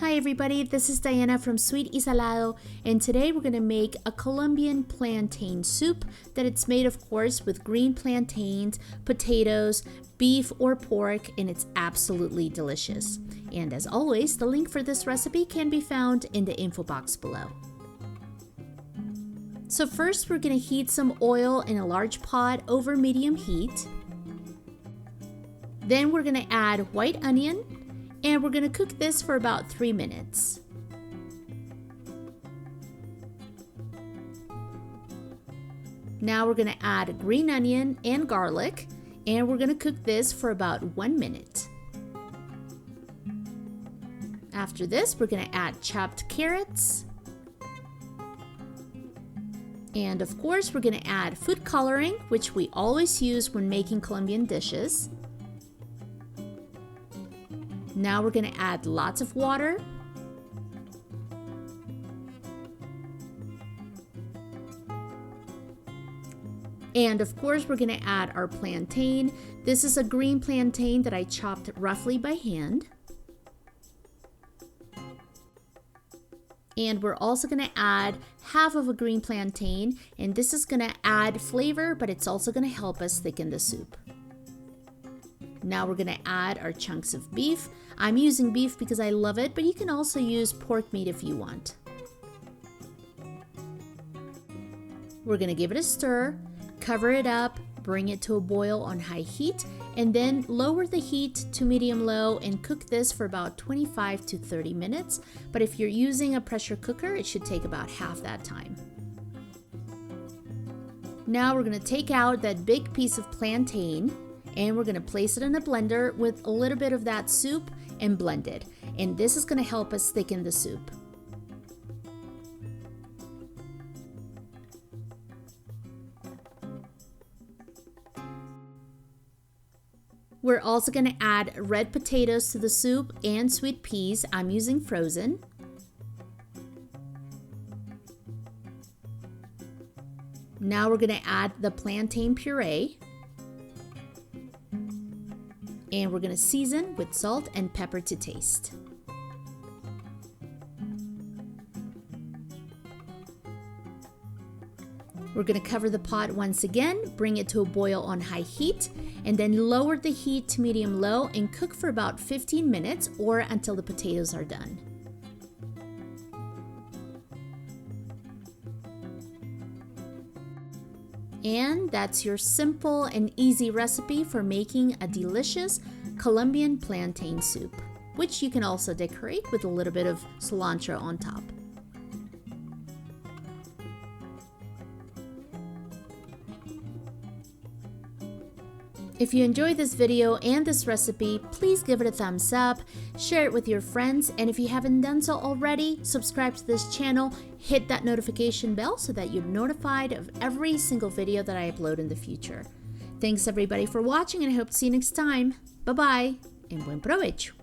Hi everybody, this is Diana from sweetysalado, and today we're going to make a Colombian plantain soup that it's made of course with green plantains, potatoes, beef or pork, and it's absolutely delicious. And as always, the link for this recipe can be found in the info box below. So first we're going to heat some oil in a large pot over medium heat. Then we're going to add white onion, and we're going to cook this for about 3 minutes. Now we're going to add green onion and garlic, and we're going to cook this for about 1 minute. After this, we're going to add chopped carrots. And of course, we're going to add food coloring, which we always use when making Colombian dishes. Now we're going to add lots of water. And of course, we're going to add our plantain. This is a green plantain that I chopped roughly by hand. And we're also going to add half of a green plantain, and this is going to add flavor, but it's also going to help us thicken the soup. Now we're going to add our chunks of beef. I'm using beef because I love it, but you can also use pork meat if you want. We're going to give it a stir, cover it up, bring it to a boil on high heat, and then lower the heat to medium-low and cook this for about 25 to 30 minutes. But if you're using a pressure cooker, it should take about half that time. Now we're going to take out that big piece of plantain, and we're going to place it in a blender with a little bit of that soup and blend it. And this is going to help us thicken the soup. We're also going to add red potatoes to the soup and sweet peas. I'm using frozen. Now we're going to add the plantain puree. And we're going to season with salt and pepper to taste. We're going to cover the pot once again, bring it to a boil on high heat, and then lower the heat to medium-low and cook for about 15 minutes or until the potatoes are done. And that's your simple and easy recipe for making a delicious Colombian plantain soup, which you can also decorate with a little bit of cilantro on top. If you enjoyed this video and this recipe, please give it a thumbs up, share it with your friends, and if you haven't done so already, subscribe to this channel, hit that notification bell so that you're notified of every single video that I upload in the future. Thanks everybody for watching, and I hope to see you next time. Bye bye, and buen provecho.